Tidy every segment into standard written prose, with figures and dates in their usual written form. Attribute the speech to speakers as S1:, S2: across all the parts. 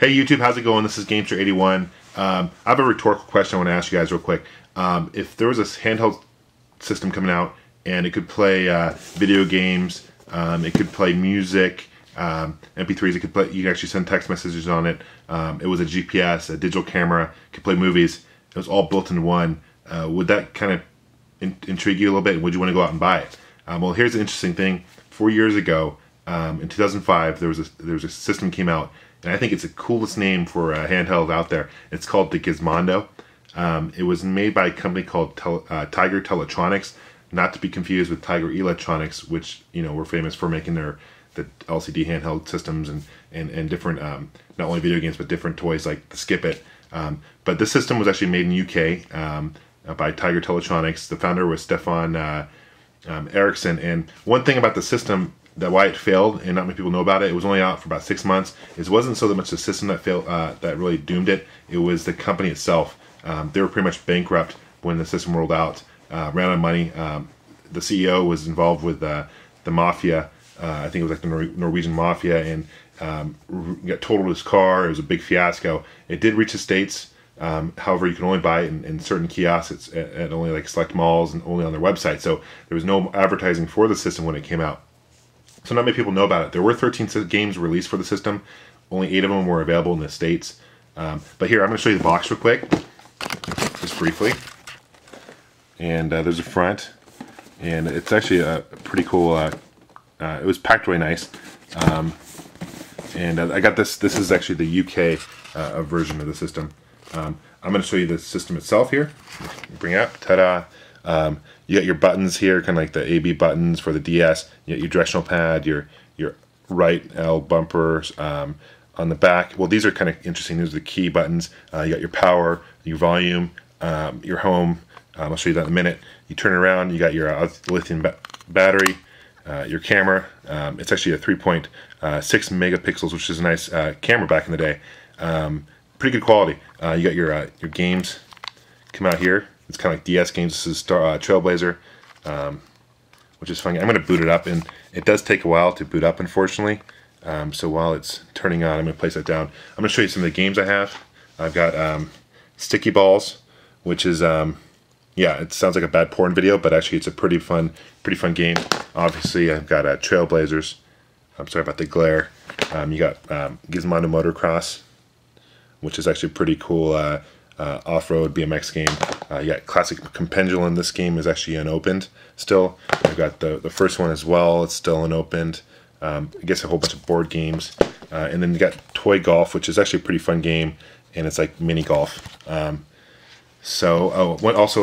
S1: Hey YouTube, how's it going? This is Gamester81. I have a rhetorical question I want to ask you guys real quick. If there was a handheld system coming out and it could play video games, it could play music, MP3s, it could play, you could actually send text messages on it. It was a GPS, a digital camera, could play movies. It was all built into one. Would that kind of intrigue you a little bit? Would you want to go out and buy it? Well, here's the interesting thing. 4 years ago, in 2005, there was a system came out. And I think it's the coolest name for a handheld out there. It's called the Gizmondo. It was made by a company called Tiger Teletronics, not to be confused with Tiger Electronics, which were famous for making the LCD handheld systems and different not only video games but different toys like the Skip It. But this system was actually made in UK by Tiger Teletronics. The founder was Stefan Eriksson. And one thing about the system, that why it failed and not many people know about it, it was only out for about 6 months. It wasn't so much the system that failed that really doomed it. It was the company itself. They were pretty much bankrupt when the system rolled out. Ran out of money. The CEO was involved with the mafia. I think it was like the Norwegian mafia, and got totaled his car. It was a big fiasco. It did reach the States. However, you can only buy it in certain kiosks at only like select malls and only on their website. So there was no advertising for the system when it came out. So not many people know about it. There were 13 games released for the system. Only 8 of them were available in the States. But here, I'm going to show you the box real quick, just briefly. And there's a front. And it's actually a pretty cool, it was packed really nice. And I got this. This is actually the UK version of the system. I'm going to show you the system itself here. Bring it up. Ta-da. You got your buttons here, kind of like the A/B buttons for the DS. You got your directional pad, your right L bumpers on the back. Well, these are kind of interesting. These are the key buttons. You got your power, your volume, your home. I'll show you that in a minute. You turn it around, you got your lithium battery, your camera. It's actually a 3.6 megapixels, which is a nice camera back in the day. Pretty good quality. You got your games come out here. It's kind of like DS games. This is Trailblazer, which is fun. I'm going to boot it up, and it does take a while to boot up, unfortunately. So while it's turning on, I'm going to place that down. I'm going to show you some of the games I have. I've got Sticky Balls, which is yeah, it sounds like a bad porn video, but actually it's a pretty fun game. Obviously, I've got Trailblazers. I'm sorry about the glare. You got Gizmondo Motocross, which is actually pretty cool. Off-road BMX game. You got Classic Compendulum. This game is actually unopened still. I've got the first one as well. It's still unopened. I guess a whole bunch of board games. And then you got Toy Golf, which is actually a pretty fun game, and it's like mini golf. Also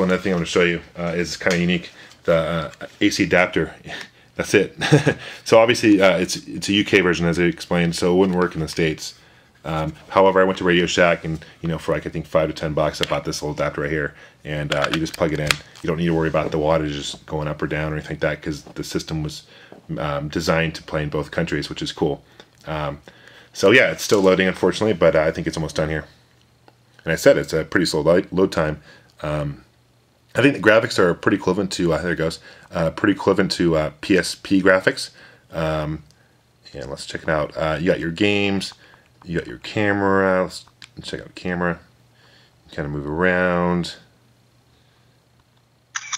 S1: another thing I'm going to show you is kind of unique. The AC adapter. That's it. So obviously it's a UK version, as I explained, so it wouldn't work in the States. However, I went to Radio Shack, and for like I think $5 to $10, I bought this little adapter right here, and you just plug it in. You don't need to worry about the wattage just going up or down or anything like that, because the system was designed to play in both countries, which is cool. So yeah, it's still loading, unfortunately, but I think it's almost done here. And I said it's a pretty slow load time. I think the graphics are pretty equivalent to there it goes, pretty equivalent to PSP graphics. And let's check it out. You got your games. You got your camera. Let's check out the camera. You kind of move around.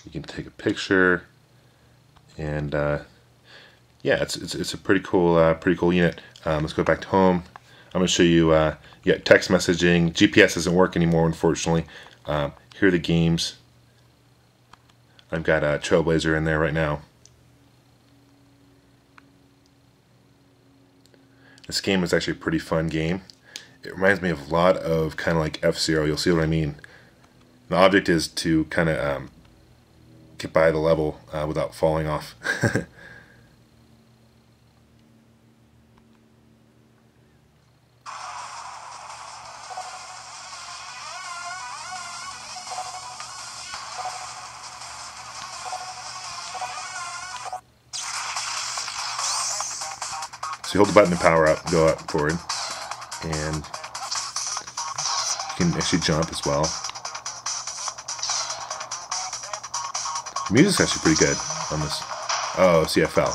S1: You can take a picture, and yeah, it's a pretty cool unit. Let's go back to home. I'm going to show you. You got text messaging. GPS doesn't work anymore, unfortunately. Here are the games. I've got Trailblazer in there right now. This game is actually a pretty fun game. It reminds me of a lot of kind of like F-Zero. You'll see what I mean. The object is to kind of get by the level without falling off. So you hold the button to power up, go up, forward, and you can actually jump as well. The music's actually pretty good on this. Oh, see, I fell.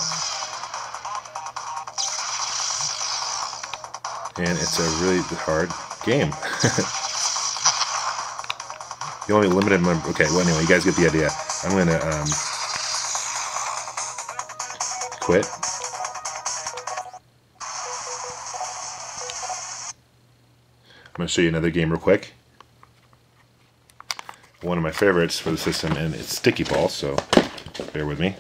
S1: and it's a really hard game. The only limited number. Okay, well anyway, you guys get the idea. I'm gonna quit. I'm gonna show you another game real quick. One of my favorites for the system, and it's Sticky Ball, so bear with me.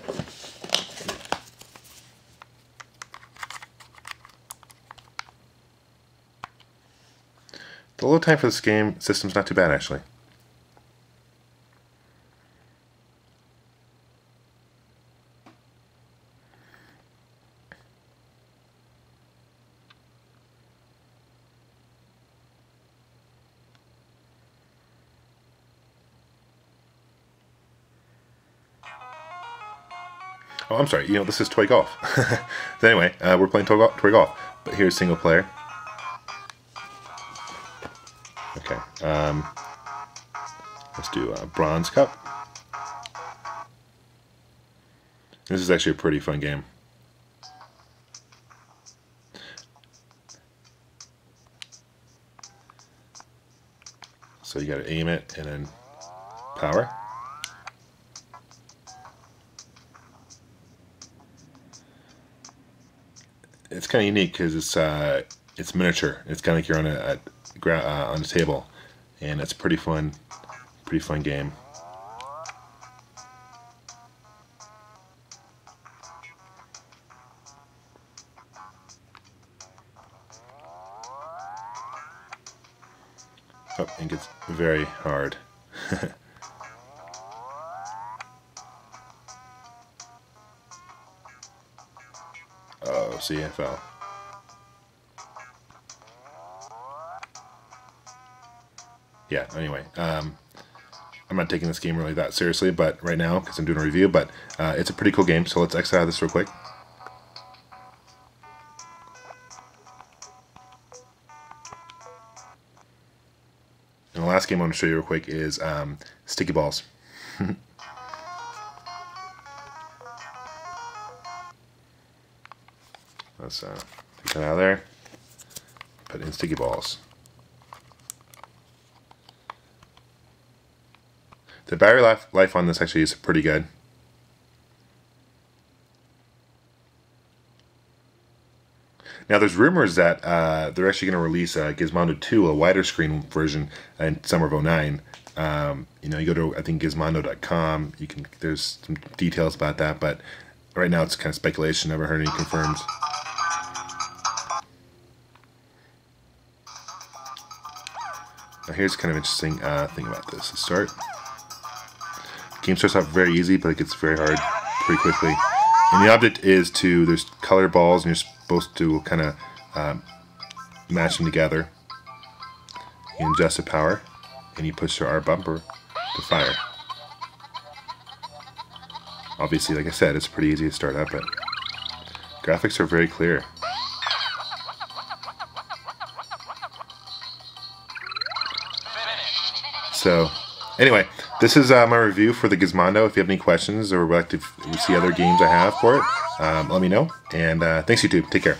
S1: The load time for this game system's not too bad, actually. Oh, I'm sorry, you know, this is Toy Golf. So anyway, we're playing Toy Golf, but here's single player. Okay, let's do a Bronze Cup. This is actually a pretty fun game. So you gotta aim it and then power. It's kind of unique because it's miniature. It's kind of like you're on on a table, and it's pretty fun game. Oh, it gets very hard. Oh, see, I fell. Yeah, anyway, I'm not taking this game really that seriously, but right now, because I'm doing a review, but it's a pretty cool game, so let's exit out of this real quick. And the last game I want to show you real quick is Sticky Balls. Let's take that out of there, put in Sticky Balls. The battery life on this actually is pretty good. Now there's rumors that they're actually going to release Gizmondo 2, a wider screen version, in summer of '09. You know, you go to, I think, Gizmondo.com. There's some details about that, but right now it's kind of speculation. Never heard any confirmed. Now here's kind of interesting thing about this. The game starts off very easy, but it gets very hard pretty quickly. And the object is there's colored balls, and you're supposed to kind of match them together. You adjust the power, and you push the R bumper to fire. Obviously, like I said, it's pretty easy to start up, but graphics are very clear. So, anyway, this is my review for the Gizmondo. If you have any questions or would like to see other games I have for it, let me know. And thanks, YouTube. Take care.